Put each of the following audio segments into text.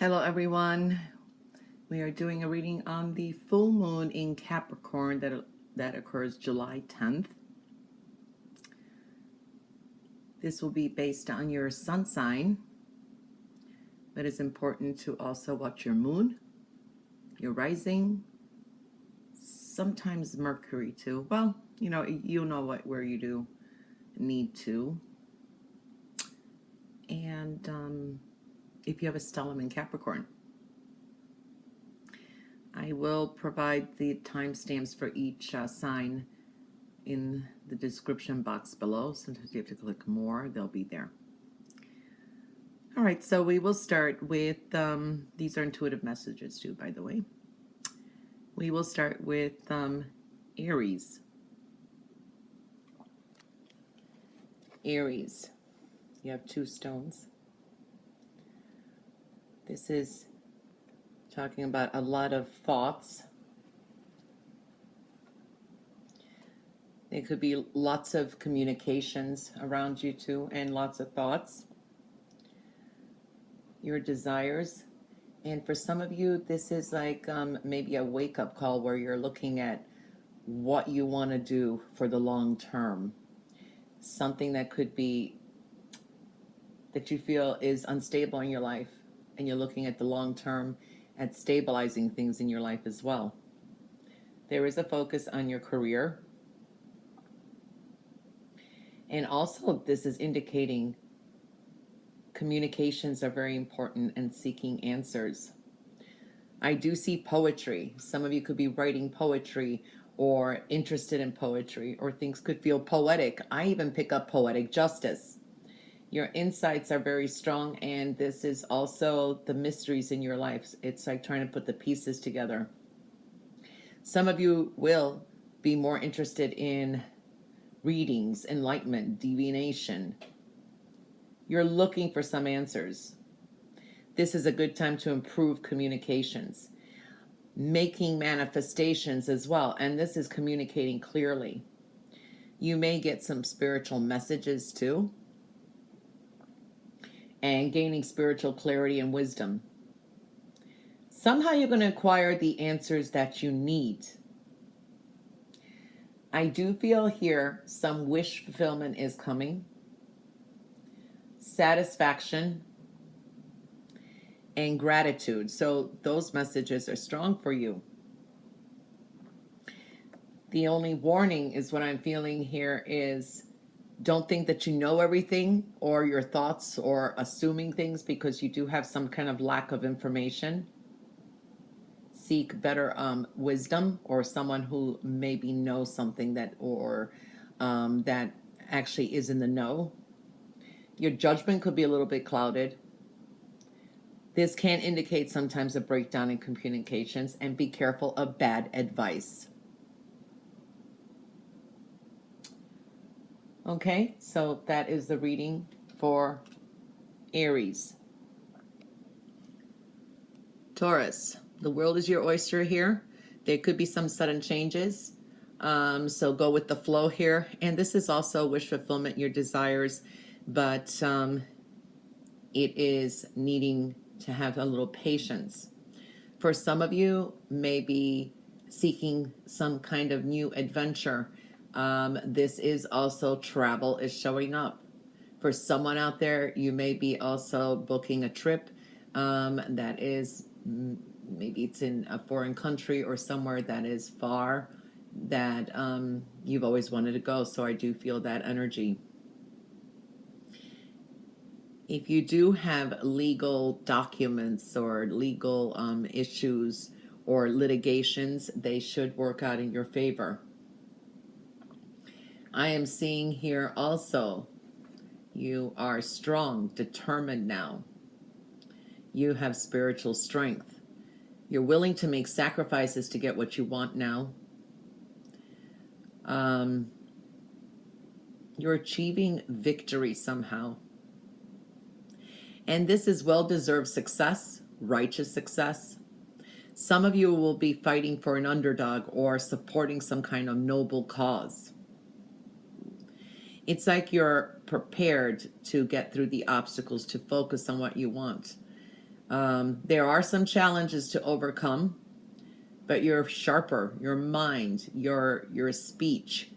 Hello everyone. We are doing a reading on the full moon in Capricorn that occurs July 10th. This will be based on your sun sign, but it's important to also watch your moon, your rising, sometimes Mercury too. Well, you'll know where you do need to. And if you have a stellium in Capricorn. I will provide the timestamps for each sign in the description box below. Sometimes you have to click more, they'll be there. All right, so we will start with, these are intuitive messages too, by the way. We will start with Aries. Aries, you have two stones. This is talking about a lot of thoughts. There could be lots of communications around you too, and lots of thoughts. Your desires. And for some of you, this is like maybe a wake-up call where you're looking at what you want to do for the long term. Something that could be that you feel is unstable in your life, and you're looking at the long term at stabilizing things in your life as well. There is a focus on your career. And also this is indicating communications are very important and seeking answers. I do see poetry. Some of you could be writing poetry or interested in poetry, or things could feel poetic. I even pick up poetic justice. Your insights are very strong, and this is also the mysteries in your life. It's like trying to put the pieces together. Some of you will be more interested in readings, enlightenment, divination. You're looking for some answers. This is a good time to improve communications, making manifestations as well, and this is communicating clearly. You may get some spiritual messages too, and gaining spiritual clarity and wisdom. Somehow you're going to acquire the answers that you need. I do feel here some wish fulfillment is coming, satisfaction, and gratitude. So those messages are strong for you. The only warning is what I'm feeling here is don't think that you know everything or your thoughts or assuming things, because you do have some kind of lack of information. Seek better wisdom, or someone who maybe knows something that that actually is in the know. Your judgment could be a little bit clouded. This can indicate sometimes a breakdown in communications, and be careful of bad advice. Okay, so that is the reading for Aries. Taurus, the world is your oyster here. There could be some sudden changes. So go with the flow here. And this is also wish fulfillment, your desires, but it is needing to have a little patience. For some of you, maybe seeking some kind of new adventure. This is also travel is showing up. For someone out there, you may be also booking a trip that is, maybe it's in a foreign country or somewhere that is far, that you've always wanted to go. So I do feel that energy. If you do have legal documents or legal issues or litigations, they should work out in your favor. I am seeing here also, you are strong, determined now. You have spiritual strength. You're willing to make sacrifices to get what you want now. You're achieving victory somehow. And this is well-deserved success, righteous success. Some of you will be fighting for an underdog or supporting some kind of noble cause. It's like you're prepared to get through the obstacles, to focus on what you want. There are some challenges to overcome, but you're sharper, your mind, your speech,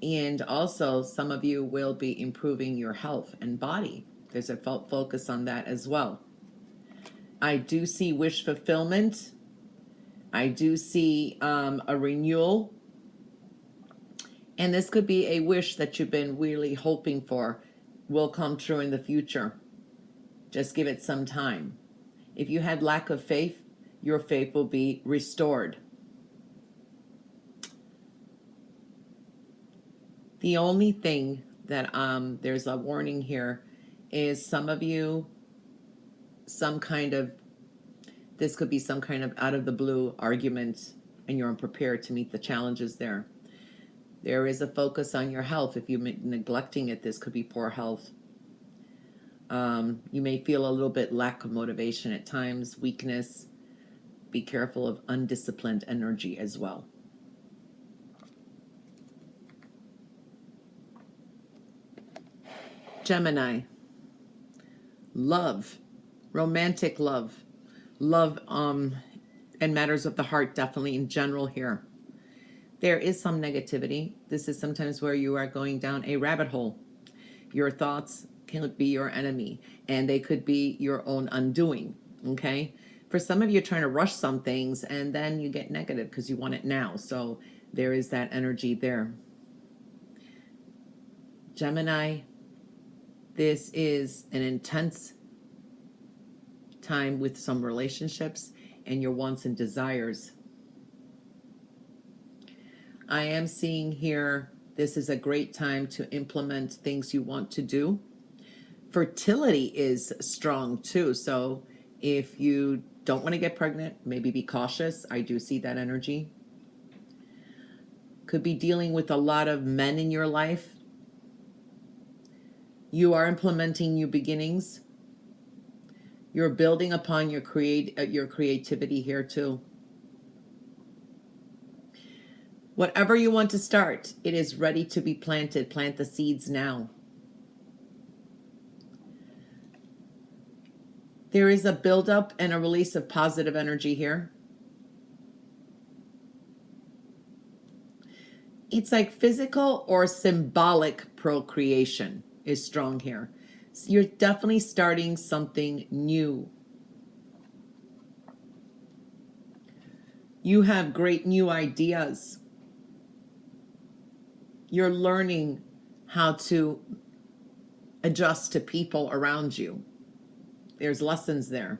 and also some of you will be improving your health and body. There's a focus on that as well. I do see wish fulfillment. I do see a renewal. And this could be a wish that you've been really hoping for will come true in the future. Just give it some time. If you had lack of faith, your faith will be restored. The only thing that there's a warning here is some of you, this could be some kind of out of the blue argument and you're unprepared to meet the challenges there. There is a focus on your health. If you're neglecting it, this could be poor health. You may feel a little bit lack of motivation at times, weakness. Be careful of undisciplined energy as well. Gemini. Love. Romantic love. Love and matters of the heart definitely in general here. There is some negativity. This is sometimes where you are going down a rabbit hole. Your thoughts can be your enemy, and they could be your own undoing, okay? For some of you, trying to rush some things, and then you get negative because you want it now. So there is that energy there. Gemini, this is an intense time with some relationships and your wants and desires. I am seeing here, this is a great time to implement things you want to do. Fertility is strong too. So if you don't want to get pregnant, maybe be cautious. I do see that energy. Could be dealing with a lot of men in your life. You are implementing new beginnings. You're building upon your creativity here too. Whatever you want to start, it is ready to be planted. Plant the seeds now. There is a buildup and a release of positive energy here. It's like physical or symbolic procreation is strong here. So you're definitely starting something new. You have great new ideas. You're learning how to adjust to people around you. There's lessons there.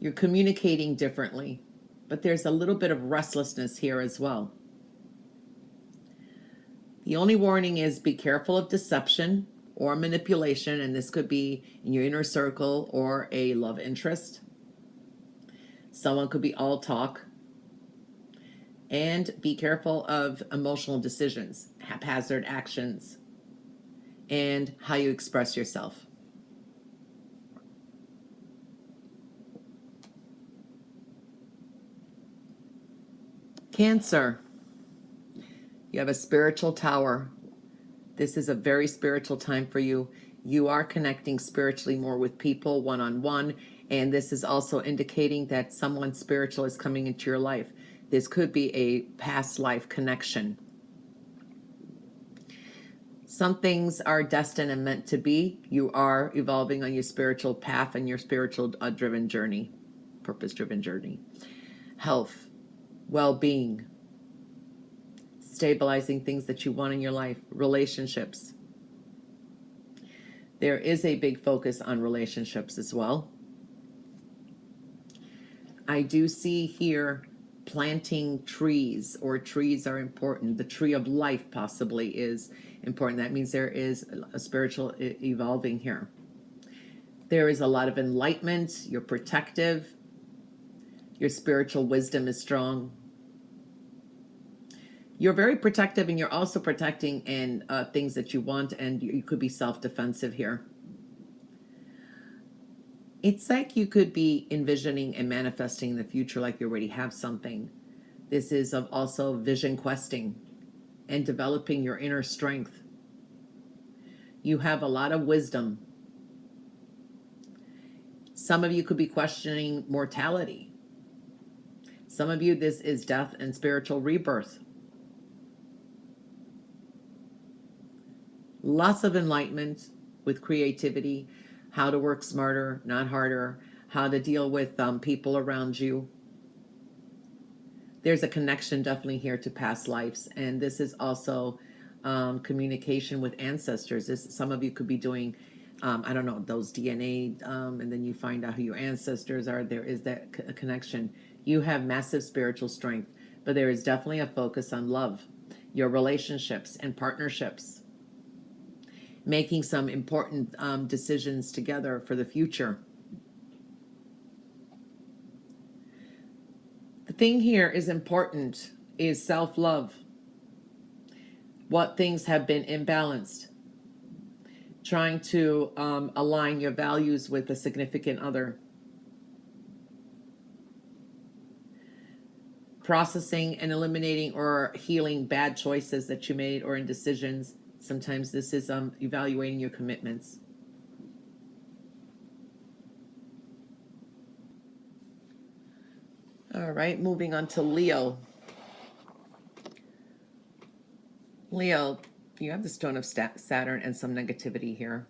You're communicating differently, but there's a little bit of restlessness here as well. The only warning is be careful of deception or manipulation, and this could be in your inner circle or a love interest. Someone could be all talk. And be careful of emotional decisions, haphazard actions, and how you express yourself. Cancer. You have a spiritual tower. This is a very spiritual time for you. You are connecting spiritually more with people one-on-one, and this is also indicating that someone spiritual is coming into your life. This could be a past life connection. Some things are destined and meant to be. You are evolving on your spiritual path and your spiritual driven journey, purpose-driven journey. Health, well-being, stabilizing things that you want in your life, relationships. There is a big focus on relationships as well. I do see here planting trees, or trees are important. The tree of life possibly is important. That means there is a spiritual evolving here. There is a lot of enlightenment. You're protective. Your spiritual wisdom is strong. You're very protective, and you're also protecting in things that you want, and you could be self-defensive here. It's like you could be envisioning and manifesting the future like you already have something. This is of also vision questing and developing your inner strength. You have a lot of wisdom. Some of you could be questioning mortality. Some of you, this is death and spiritual rebirth. Lots of enlightenment with creativity, how to work smarter, not harder, how to deal with people around you. There's a connection definitely here to past lives, and this is also communication with ancestors. Some of you could be doing, I don't know, those DNA, and then you find out who your ancestors are. There is that connection. You have massive spiritual strength, but there is definitely a focus on love, your relationships and partnerships, making some important decisions together for the future. The thing here is important is self-love. What things have been imbalanced. Trying to align your values with a significant other. Processing and eliminating or healing bad choices that you made or indecisions. Sometimes this is evaluating your commitments. All right, moving on to Leo. Leo, you have the stone of Saturn and some negativity here.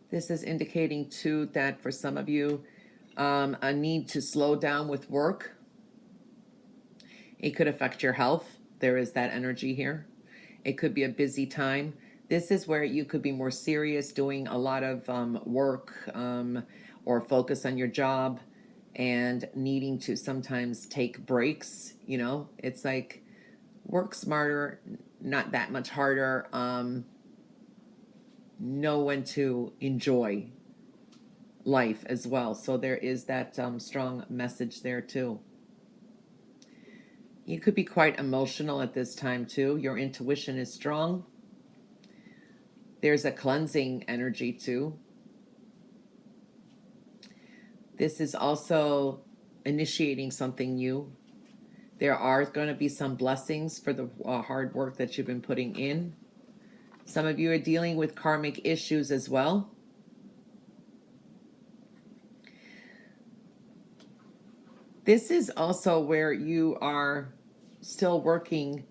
This is indicating too that for some of you, a need to slow down with work. It could affect your health. There is that energy here. It could be a busy time. This is where you could be more serious, doing a lot of work or focus on your job and needing to sometimes take breaks. You know, it's like work smarter, not that much harder. Know when to enjoy life as well. So there is that strong message there too. You could be quite emotional at this time too. Your intuition is strong. There's a cleansing energy too. This is also initiating something new. There are going to be some blessings for the hard work that you've been putting in. Some of you are dealing with karmic issues as well. This is also where you are still working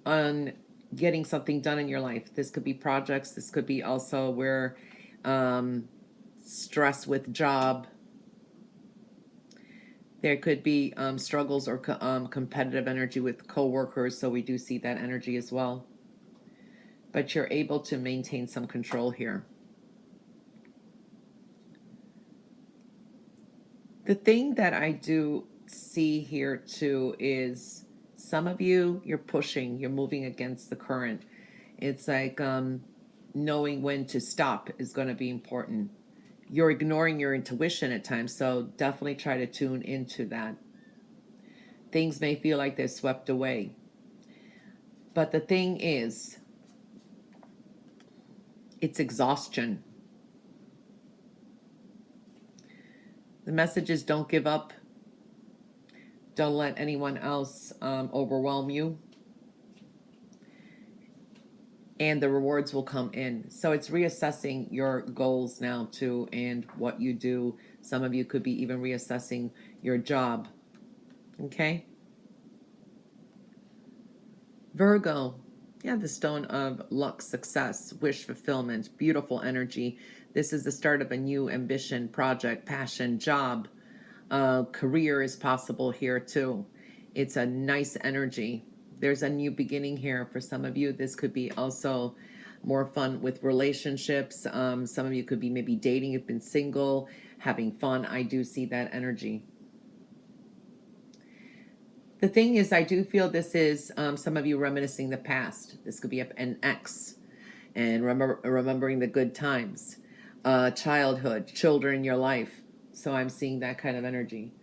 on getting something done in your life. This could be projects. This could be also where stress with job. There could be struggles or competitive energy with coworkers. So we do see that energy as well. But you're able to maintain some control here. The thing that I do see here too is some of you, you're pushing, you're moving against the current. It's like knowing when to stop is going to be important. You're ignoring your intuition at times, so definitely try to tune into that. Things may feel like they're swept away. But the thing is, it's exhaustion. The message is don't give up. Don't let anyone else overwhelm you. And the rewards will come in. So it's reassessing your goals now too and what you do. Some of you could be even reassessing your job. Okay? Virgo, you have the stone of luck, success, wish fulfillment, beautiful energy. This is the start of a new ambition, project, passion, job. Career is possible here too. It's a nice energy. There's a new beginning here for some of you. This could be also more fun with relationships. Some of you could be maybe dating, you've been single, having fun. I do see that energy. The thing is, I do feel this is some of you reminiscing the past. This could be an ex and remembering the good times, childhood, children in your life. So I'm seeing that kind of energy.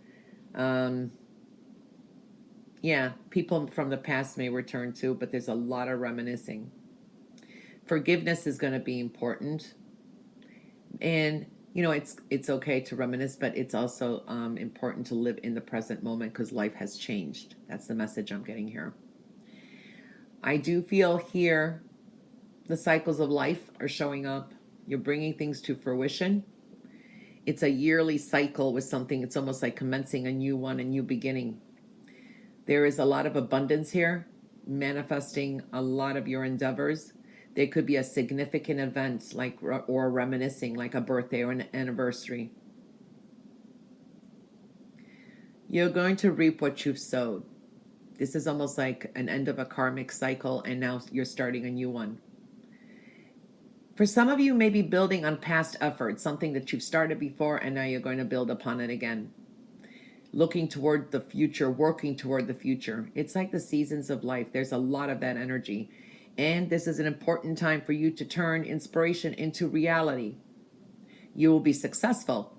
Yeah, people from the past may return too, but there's a lot of reminiscing. Forgiveness is going to be important. And, you know, it's okay to reminisce, but it's also important to live in the present moment because life has changed. That's the message I'm getting here. I do feel here The cycles of life are showing up. You're bringing things to fruition. It's a yearly cycle with something. It's almost like commencing a new one, a new beginning. There is a lot of abundance here, manifesting a lot of your endeavors. There could be a significant event, like, or reminiscing, like a birthday or an anniversary. You're going to reap what you've sowed. This is almost like an end of a karmic cycle, and now you're starting a new one. For some of you, maybe building on past efforts, something that you've started before, and now you're going to build upon it again. Looking toward the future, working toward the future. It's like the seasons of life. There's a lot of that energy. And this is an important time for you to turn inspiration into reality. You will be successful.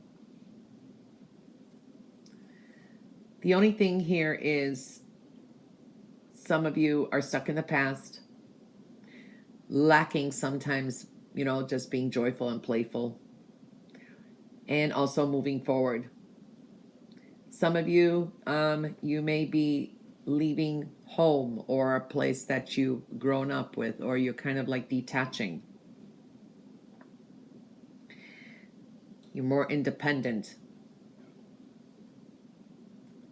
The only thing here is some of you are stuck in the past, lacking sometimes, just being joyful and playful, and also moving forward. Some of you, you may be leaving home or a place that you've grown up with, or you're kind of like detaching. You're more independent.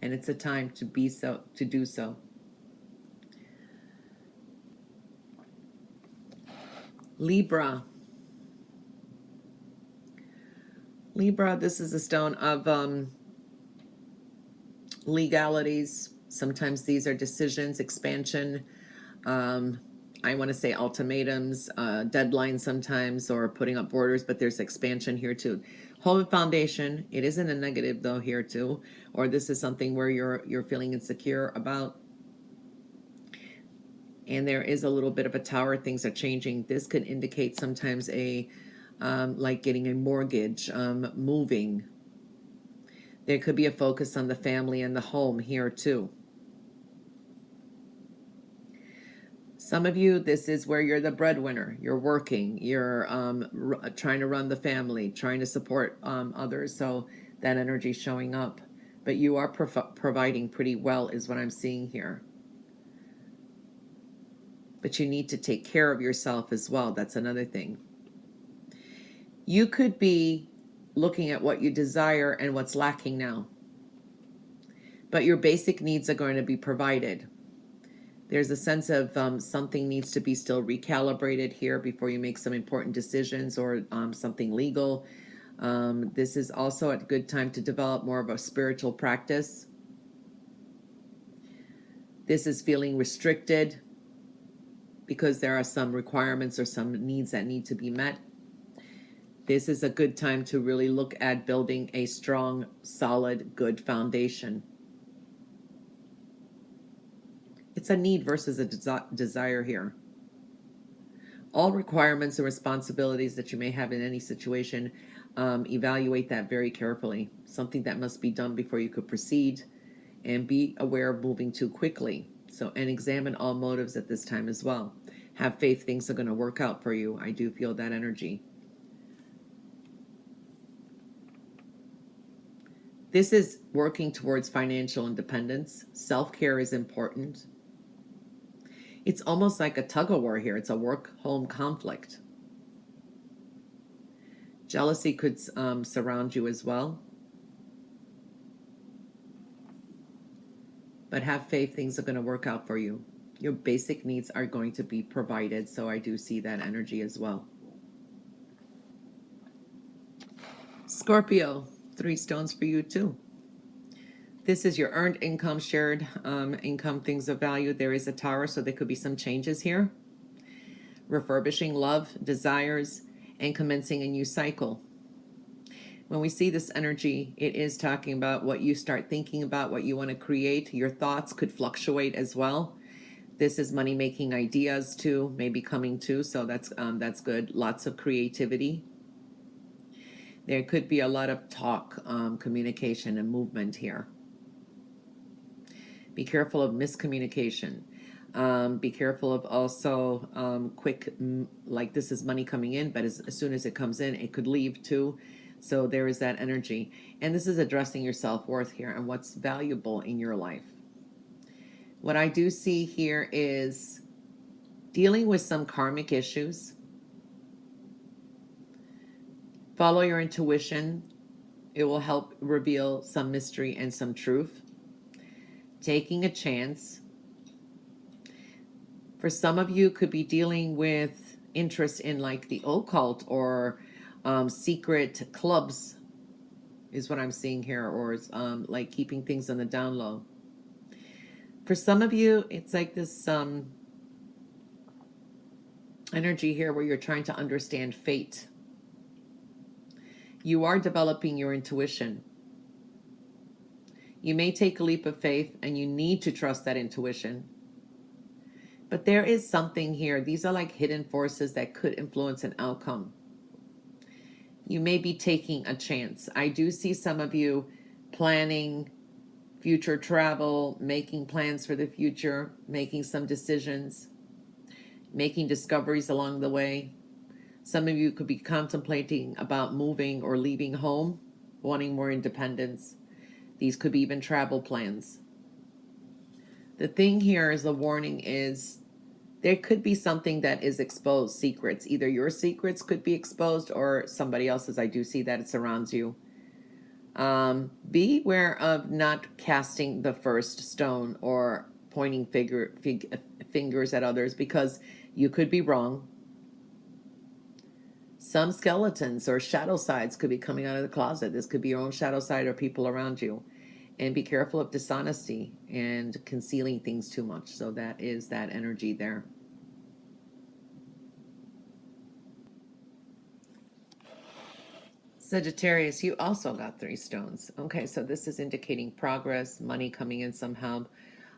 And it's a time to do so. Libra. Libra, this is a stone of legalities. Sometimes these are decisions, expansion. I want to say ultimatums, deadlines sometimes, or putting up borders, but there's expansion here too. Hold foundation. It isn't a negative though here too, or this is something where you're feeling insecure about. And there is a little bit of a tower. Things are changing. This could indicate sometimes like getting a mortgage, moving. There could be a focus on the family and the home here too. Some of you, this is where you're the breadwinner. You're working. You're trying to run the family, trying to support others. So that energy showing up. But you are providing pretty well is what I'm seeing here. But you need to take care of yourself as well. That's another thing. You could be looking at what you desire and what's lacking now. But your basic needs are going to be provided. There's a sense of something needs to be still recalibrated here before you make some important decisions or something legal. This is also a good time to develop more of a spiritual practice. This is feeling restricted because there are some requirements or some needs that need to be met. This is a good time to really look at building a strong, solid, good foundation. It's a need versus a desire here. All requirements and responsibilities that you may have in any situation, evaluate that very carefully. Something that must be done before you could proceed, and be aware of moving too quickly. And examine all motives at this time as well. Have faith things are going to work out for you. I do feel that energy. This is working towards financial independence. Self-care is important. It's almost like a tug-of-war here. It's a work-home conflict. Jealousy could surround you as well. But have faith things are going to work out for you. Your basic needs are going to be provided. So I do see that energy as well. Scorpio, 3 stones for you too. This is your earned income, shared income, things of value. There is a Taurus, so there could be some changes here. Refurbishing love, desires, and commencing a new cycle. When we see this energy, it is talking about what you start thinking about, what you want to create. Your thoughts could fluctuate as well. This is money-making ideas too, maybe coming too, so that's good. Lots of creativity. There could be a lot of talk, communication, and movement here. Be careful of miscommunication. Be careful of also quick, like this is money coming in, but as soon as it comes in, it could leave too. So there is that energy. And this is addressing your self-worth here and what's valuable in your life. What I do see here is dealing with some karmic issues. Follow your intuition. It will help reveal some mystery and some truth. Taking a chance. For some of you, could be dealing with interest in like the occult or secret clubs is what I'm seeing here, or like keeping things on the down low. For some of you, it's like this energy here where you're trying to understand fate. You are developing your intuition. You may take a leap of faith and you need to trust that intuition. But there is something here. These are like hidden forces that could influence an outcome. You may be taking a chance. I do see some of you planning future travel, making plans for the future, making some decisions, making discoveries along the way. Some of you could be contemplating about moving or leaving home, wanting more independence. These could be even travel plans. The thing here is, the warning is, there could be something that is exposed, secrets. Either your secrets could be exposed or somebody else's. I do see that it surrounds you. Beware of not casting the first stone or pointing fingers at others, because you could be wrong. Some skeletons or shadow sides could be coming out of the closet. This could be your own shadow side or people around you. And be careful of dishonesty and concealing things too much. So that is that energy there. Sagittarius, you also got 3 stones. Okay, so this is indicating progress, money coming in somehow.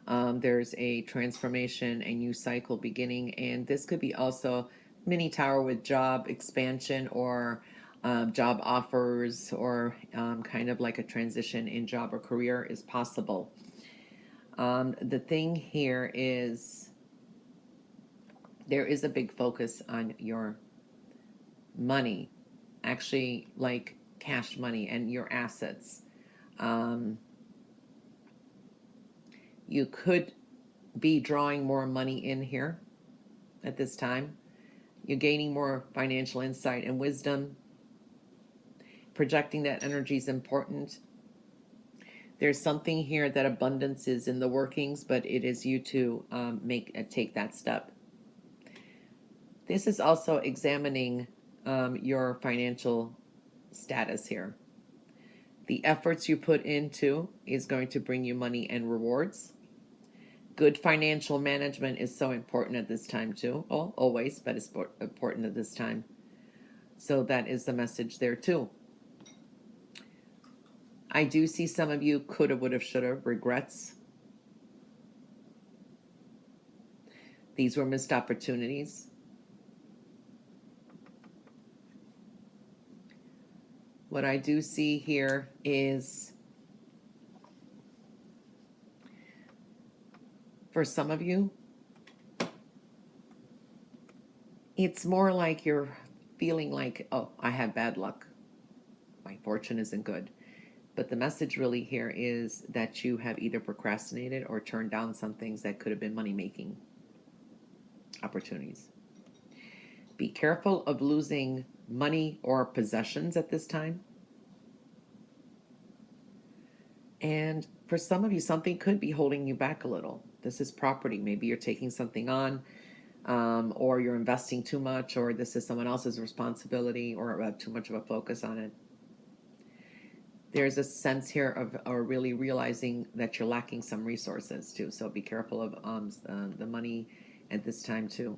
There's a transformation, a new cycle beginning. And this could be also mini tower with job expansion or job offers, or kind of like a transition in job or career is possible. The thing here is, there is a big focus on your money, actually like cash money and your assets. You could be drawing more money in here at this time. You're gaining more financial insight and wisdom. Projecting that energy is important. There's something here that abundance is in the workings, but it is you to take that step. This is also examining your financial status here. The efforts you put into is going to bring you money and rewards. Good financial management is so important at this time too. Oh, always, but it's important at this time. So that is the message there too. I do see some of you coulda, woulda, shoulda, regrets. These were missed opportunities. What I do see here is, for some of you, it's more like you're feeling like, oh, I have bad luck. My fortune isn't good. But the message really here is that you have either procrastinated or turned down some things that could have been money-making opportunities. Be careful of losing money or possessions at this time. And for some of you, something could be holding you back a little. This is property. Maybe you're taking something on, or you're investing too much, or this is someone else's responsibility, or too much of a focus on it. There's a sense here of really realizing that you're lacking some resources too. So be careful of the money at this time too.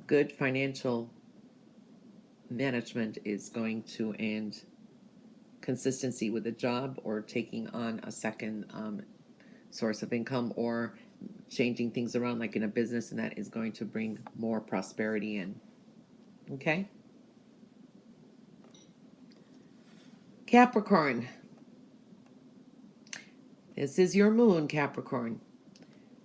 Good financial management is going to end. Consistency with a job or taking on a second source of income, or changing things around like in a business, and that is going to bring more prosperity in. Okay? Capricorn. This is your moon, Capricorn.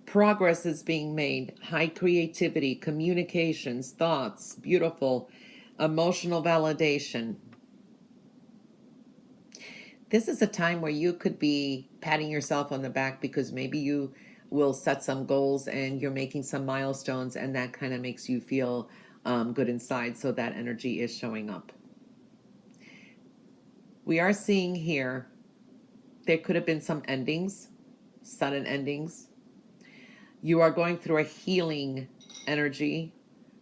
Progress is being made. High creativity, communications, thoughts, beautiful, emotional validation. This is a time where you could be patting yourself on the back because maybe you will set some goals and you're making some milestones, and that kind of makes you feel good inside. So that energy is showing up. We are seeing here there could have been some endings, sudden endings. You are going through a healing energy,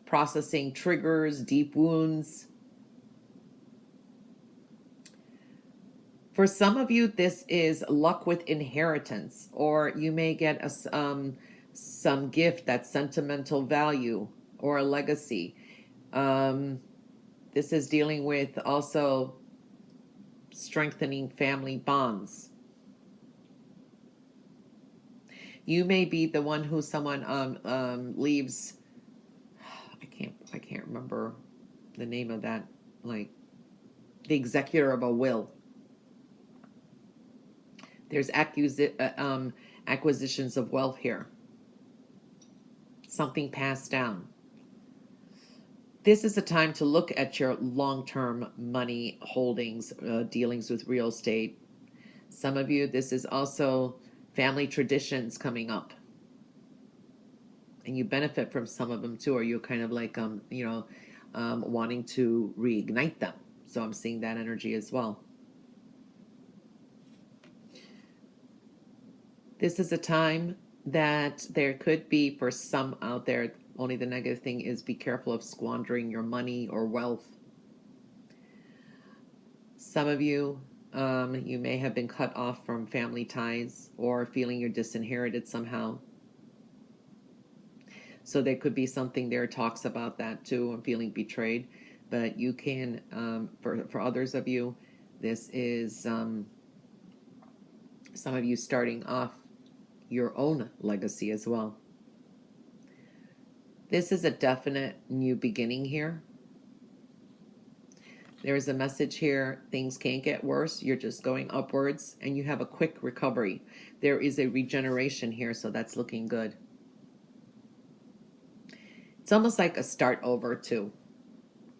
processing triggers, deep wounds. For some of you, this is luck with inheritance, or you may get some gift that's sentimental value or a legacy. This is dealing with also strengthening family bonds. You may be the one who someone leaves. I can't remember the name of that. Like the executor of a will. There's acquisitions of wealth here. Something passed down. This is a time to look at your long-term money holdings, dealings with real estate. Some of you, this is also family traditions coming up. And you benefit from some of them too, or you're kind of like, wanting to reignite them. So I'm seeing that energy as well. This is a time that there could be, for some out there, only the negative thing is be careful of squandering your money or wealth. Some of you, you may have been cut off from family ties or feeling you're disinherited somehow. So there could be something there talks about that too, and feeling betrayed. But you can, for others of you, this is some of you starting off your own legacy as well. This is a definite new beginning here. There is a message here, things can't get worse, you're just going upwards, and you have a quick recovery. There is a regeneration here, so that's looking good. It's almost like a start over too.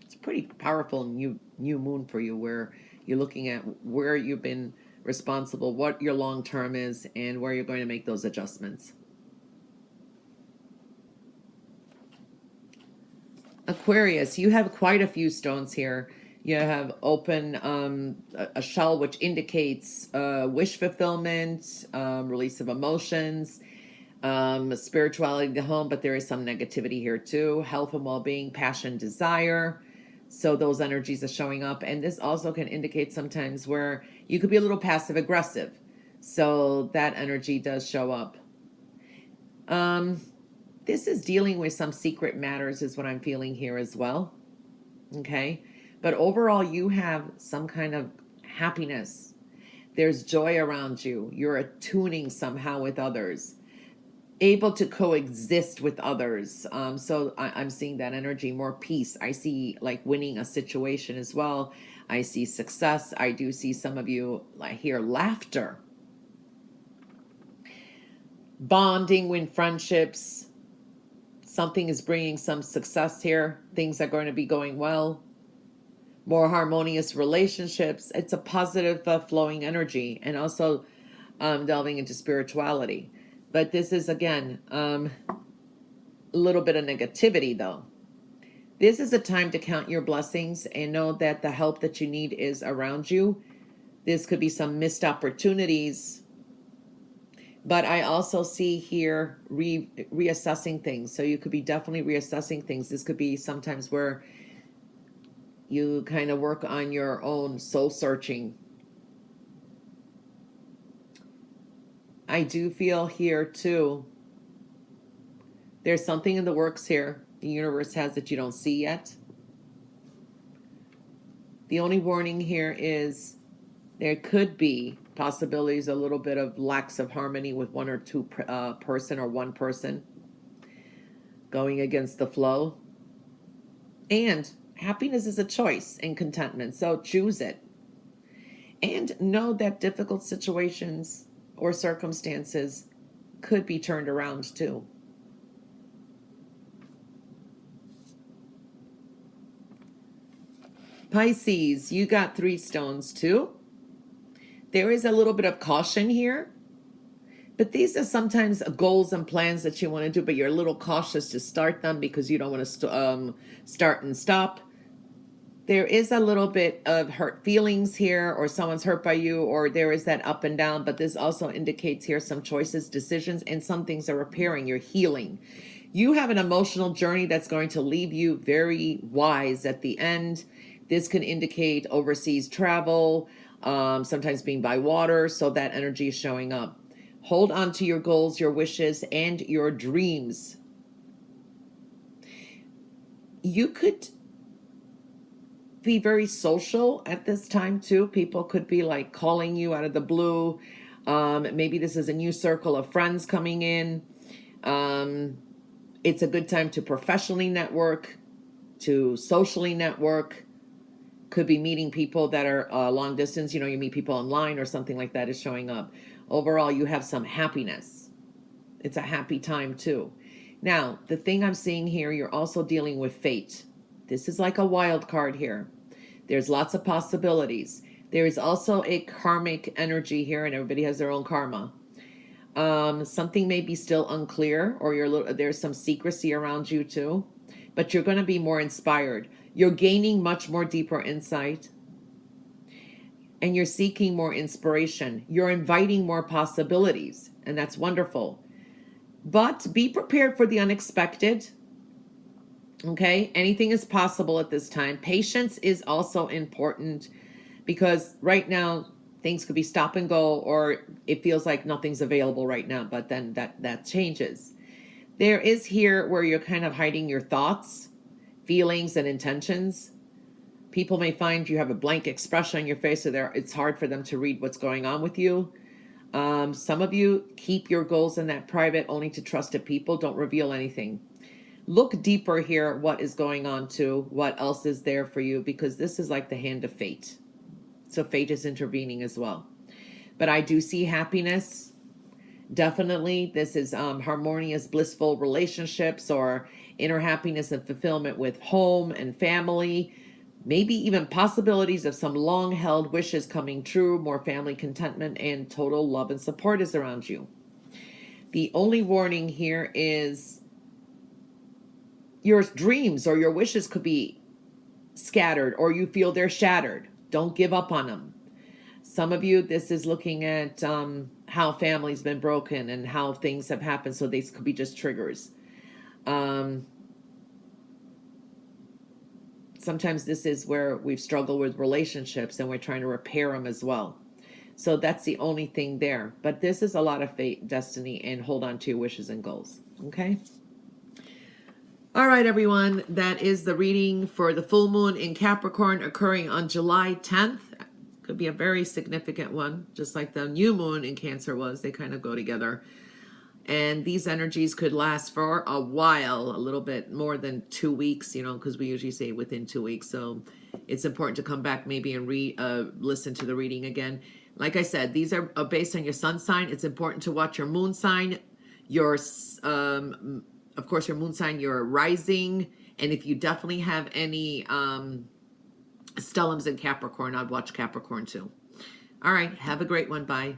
It's a pretty powerful new moon for you, where you're looking at where you've been responsible, what your long term is, and where you're going to make those adjustments. Aquarius, you have quite a few stones here. You have open a shell, which indicates wish fulfillment, release of emotions, spirituality in the home, but there is some negativity here too. Health and well-being, passion, desire. So those energies are showing up. And this also can indicate sometimes where you could be a little passive aggressive. So that energy does show up. This is dealing with some secret matters is what I'm feeling here as well. Okay. But overall, you have some kind of happiness. There's joy around you. You're attuning somehow with others, able to coexist with others. So I'm seeing that energy, more peace. I see like winning a situation as well. I see success. I do see some of you, I hear laughter. Bonding, win friendships. Something is bringing some success here. Things are going to be going well. More harmonious relationships. It's a positive flowing energy, and also delving into spirituality. But this is, again, a little bit of negativity, though. This is a time to count your blessings and know that the help that you need is around you. This could be some missed opportunities. But I also see here reassessing things. So you could be definitely reassessing things. This could be sometimes where you kind of work on your own soul searching. I do feel here too, there's something in the works here the universe has that you don't see yet. The only warning here is there could be possibilities, a little bit of lacks of harmony with one or two person or one person going against the flow. And happiness is a choice and contentment, so choose it. And know that difficult situations or circumstances could be turned around too. Pisces, you got 3 stones too. There is a little bit of caution here. But these are sometimes goals and plans that you want to do, but you're a little cautious to start them because you don't want to start and stop. There is a little bit of hurt feelings here, or someone's hurt by you, or there is that up and down, but this also indicates here some choices, decisions, and some things are repairing. You're healing. You have an emotional journey that's going to leave you very wise at the end. This can indicate overseas travel, sometimes being by water, so that energy is showing up. Hold on to your goals, your wishes, and your dreams. You could be very social at this time too. People could be like calling you out of the blue. Maybe this is a new circle of friends coming in. It's a good time to professionally network, to socially network. Could be meeting people that are long distance. You meet people online or something like that is showing up. Overall, you have some happiness. It's a happy time too. Now, the thing I'm seeing here, you're also dealing with fate. This is like a wild card here. There's lots of possibilities. There is also a karmic energy here, and everybody has their own karma. Something may be still unclear, or there's some secrecy around you too, but you're going to be more inspired. You're gaining much more deeper insight, and you're seeking more inspiration. You're inviting more possibilities, and that's wonderful. But be prepared for the unexpected. Okay, anything is possible at this time. Patience is also important because right now things could be stop and go, or it feels like nothing's available right now, but then that changes. There is here where you're kind of hiding your thoughts, feelings, and intentions. People may find you have a blank expression on your face, so it's hard for them to read what's going on with you. Some of you keep your goals in that private, only to trusted people. Don't reveal anything. Look deeper here, what is going on too, what else is there for you, because this is like the hand of fate. So fate is intervening as well. But I do see happiness. Definitely, this is harmonious, blissful relationships, or inner happiness and fulfillment with home and family. Maybe even possibilities of some long-held wishes coming true, more family contentment, and total love and support is around you. The only warning here is your dreams or your wishes could be scattered, or you feel they're shattered. Don't give up on them. Some of you, this is looking at how family's been broken and how things have happened, so these could be just triggers. Sometimes this is where we've struggled with relationships and we're trying to repair them as well. So that's the only thing there. But this is a lot of fate, destiny, and hold on to your wishes and goals. Okay? All right, everyone. That is the reading for the full moon in Capricorn occurring on July 10th. Could be a very significant one, just like the new moon in Cancer was. They kind of go together. And these energies could last for a while, a little bit more than 2 weeks, because we usually say within 2 weeks. So it's important to come back maybe and listen to the reading again. Like I said, these are based on your sun sign. It's important to watch your moon sign, of course, your moon sign, your rising, and if you definitely have any stellums in Capricorn, I'd watch Capricorn too. All right, have a great one. Bye.